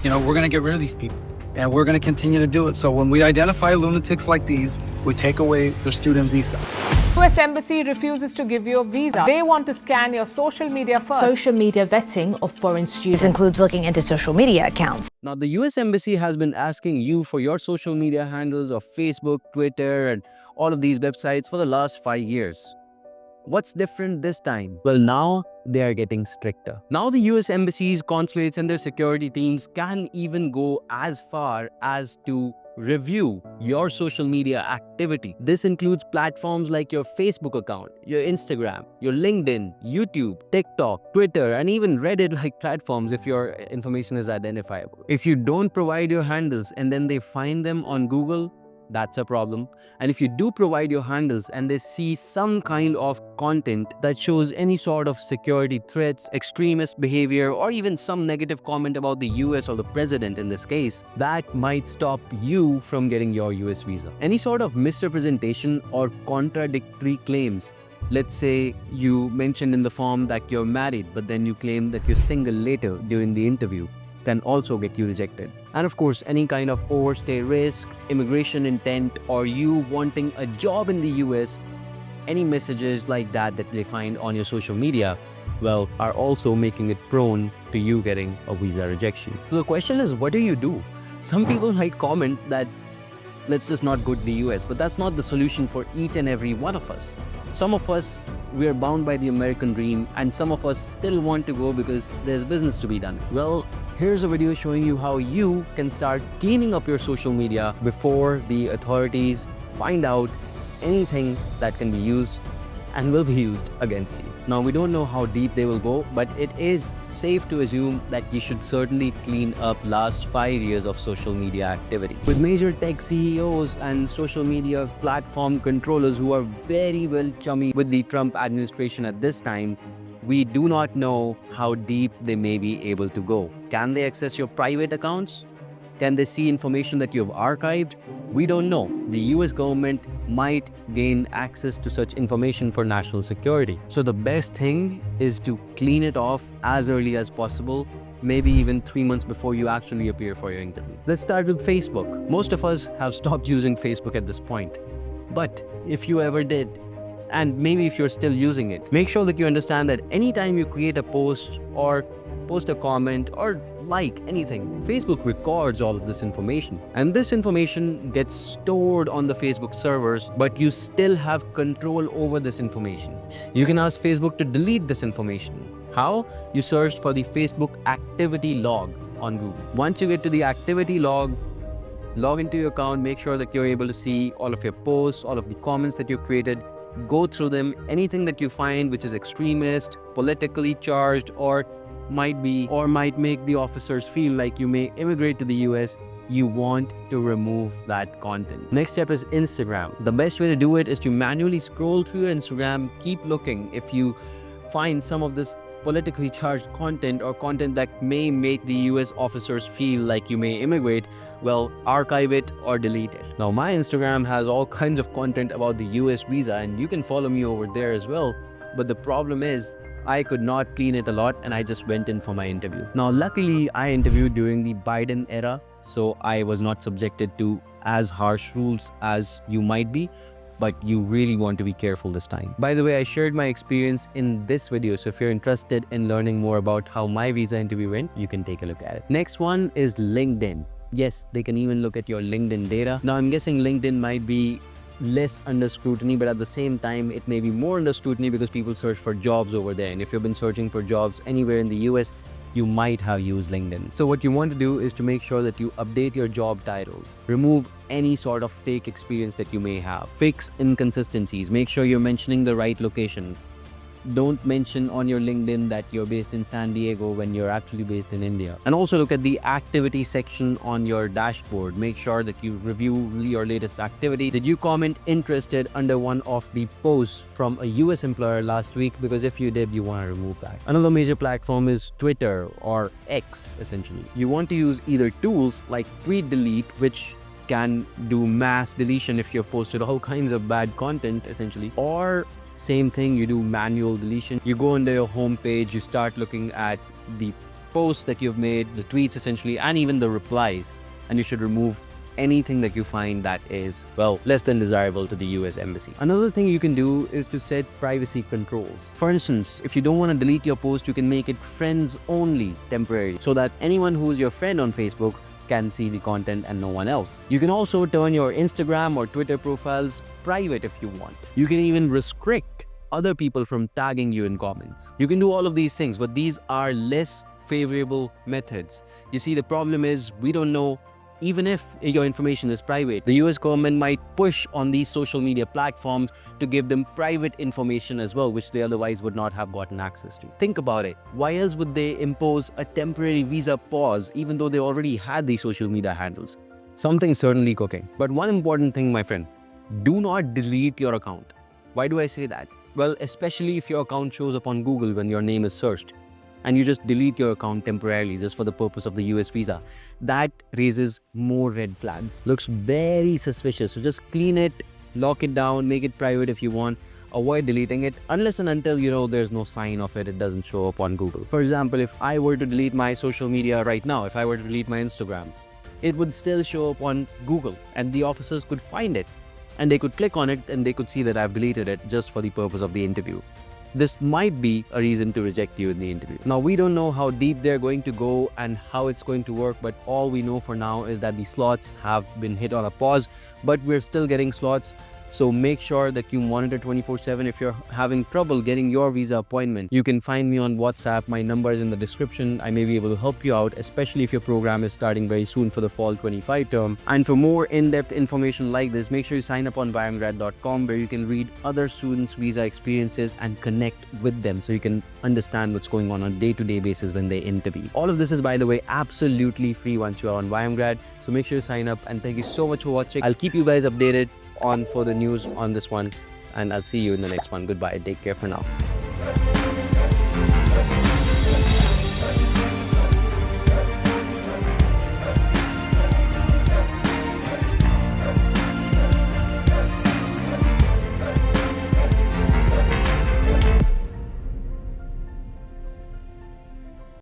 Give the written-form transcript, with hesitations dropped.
we're going to get rid of these people. And we're going to continue to do it. So when we identify lunatics like these, we take away their student visa. US Embassy refuses to give you a visa. They want to scan your social media first. Social media vetting of foreign students. This includes looking into social media accounts. Now, the US Embassy has been asking you for your social media handles of Facebook, Twitter, and all of these websites for the last 5 years. What's different this time? Well, now they are getting stricter. Now the US embassies, consulates, and their security teams can even go as far as to review your social media activity. This includes platforms like your Facebook account, your Instagram, your LinkedIn, YouTube, TikTok, Twitter, and even Reddit-like platforms if your information is identifiable. If you don't provide your handles and then they find them on Google, that's a problem. And if you do provide your handles and they see some kind of content that shows any sort of security threats, extremist behavior, or even some negative comment about the US or the president in this case, that might stop you from getting your US visa. Any sort of misrepresentation or contradictory claims. Let's say you mentioned in the form that you're married, but then you claim that you're single later during the interview, can also get you rejected. And of course, any kind of overstay risk, immigration intent, or you wanting a job in the US, any messages like that that they find on your social media, well, are also making it prone to you getting a visa rejection. So the question is, what do you do? Some people might comment that let's just not go to the US, but that's not the solution for each and every one of us. Some of us, we are bound by the American dream, and some of us still want to go because there's business to be done. Well, here's a video showing you how you can start cleaning up your social media before the authorities find out anything that can be used and will be used against you. Now, we don't know how deep they will go, but it is safe to assume that you should certainly clean up last 5 years of social media activity. With major tech CEOs and social media platform controllers who are very well chummy with the Trump administration at this time, we do not know how deep they may be able to go. Can they access your private accounts? Can they see information that you have archived? We don't know. The US government might gain access to such information for national security. So the best thing is to clean it off as early as possible, maybe even 3 months before you actually appear for your interview. Let's start with Facebook. Most of us have stopped using Facebook at this point. But if you ever did, and maybe if you're still using it, make sure that you understand that anytime you create a post or post a comment or like anything, Facebook records all of this information. And this information gets stored on the Facebook servers, but you still have control over this information. You can ask Facebook to delete this information. How? You search for the Facebook activity log on Google. Once you get to the activity log, log into your account, make sure that you're able to see all of your posts, all of the comments that you created. Go through them. Anything that you find which is extremist, politically charged, or might make the officers feel like you may immigrate to the US, you want to remove that content. Next step is Instagram. The best way to do it is to manually scroll through your Instagram, keep looking. If you find some of this politically charged content or content that may make the US officers feel like you may immigrate, well, archive it or delete it. Now, my Instagram has all kinds of content about the US visa, and you can follow me over there as well. But the problem is, I could not clean it a lot, and I just went in for my interview. Now, luckily, I interviewed during the Biden era, so I was not subjected to as harsh rules as you might be. But you really want to be careful this time. By the way, I shared my experience in this video, so if you're interested in learning more about how my visa interview went, you can take a look at it. Next one is LinkedIn. Yes, they can even look at your LinkedIn data. Now, I'm guessing LinkedIn might be less under scrutiny, but at the same time, it may be more under scrutiny because people search for jobs over there. And if you've been searching for jobs anywhere in the US, you might have used LinkedIn. So what you want to do is to make sure that you update your job titles. Remove any sort of fake experience that you may have. Fix inconsistencies. Make sure you're mentioning the right location. Don't mention on your LinkedIn that you're based in San Diego when you're actually based in India. And also look at the activity section on your dashboard. Make sure that you review your latest activity. Did you comment interested under one of the posts from a US employer last week? Because if you did, you want to remove that. Another major platform is Twitter or X, essentially. You want to use either tools like Tweet Delete, which can do mass deletion if you've posted all kinds of bad content, essentially, or same thing, you do manual deletion. You go under your home page, you start looking at the posts that you've made, the tweets essentially, and even the replies. And you should remove anything that you find that is, well, less than desirable to the US Embassy. Another thing you can do is to set privacy controls. For instance, if you don't want to delete your post, you can make it friends only temporarily so that anyone who is your friend on Facebook can see the content and no one else. You can also turn your Instagram or Twitter profiles private if you want. You can even restrict other people from tagging you in comments. You can do all of these things, but these are less favorable methods. You see, the problem is we don't know. Even if your information is private, the US government might push on these social media platforms to give them private information as well, which they otherwise would not have gotten access to. Think about it. Why else would they impose a temporary visa pause even though they already had these social media handles? Something's certainly cooking. But one important thing, my friend, do not delete your account. Why do I say that? Well, especially if your account shows up on Google when your name is searched, and you just delete your account temporarily just for the purpose of the US visa. That raises more red flags. Looks very suspicious. So just clean it, lock it down, make it private if you want. Avoid deleting it unless and until there's no sign of it, it doesn't show up on Google. For example, if I were to delete my social media right now, if I were to delete my Instagram, it would still show up on Google and the officers could find it and they could click on it and they could see that I've deleted it just for the purpose of the interview. This might be a reason to reject you in the interview. Now, we don't know how deep they're going to go and how it's going to work, but all we know for now is that the slots have been hit on a pause, but we're still getting slots. So make sure that you monitor 24/7. If you're having trouble getting your visa appointment, you can find me on WhatsApp. My number is in the description. I may be able to help you out, especially if your program is starting very soon for the fall 25 term. And for more in-depth information like this, make sure you sign up on YMGrad.com where you can read other students' visa experiences and connect with them so you can understand what's going on a day-to-day basis when they interview. All of this is, by the way, absolutely free once you're on YMGrad. So make sure you sign up, and thank you so much for watching. I'll keep you guys updated on further news on this one, and I'll see you in the next one. Goodbye. Take care for now.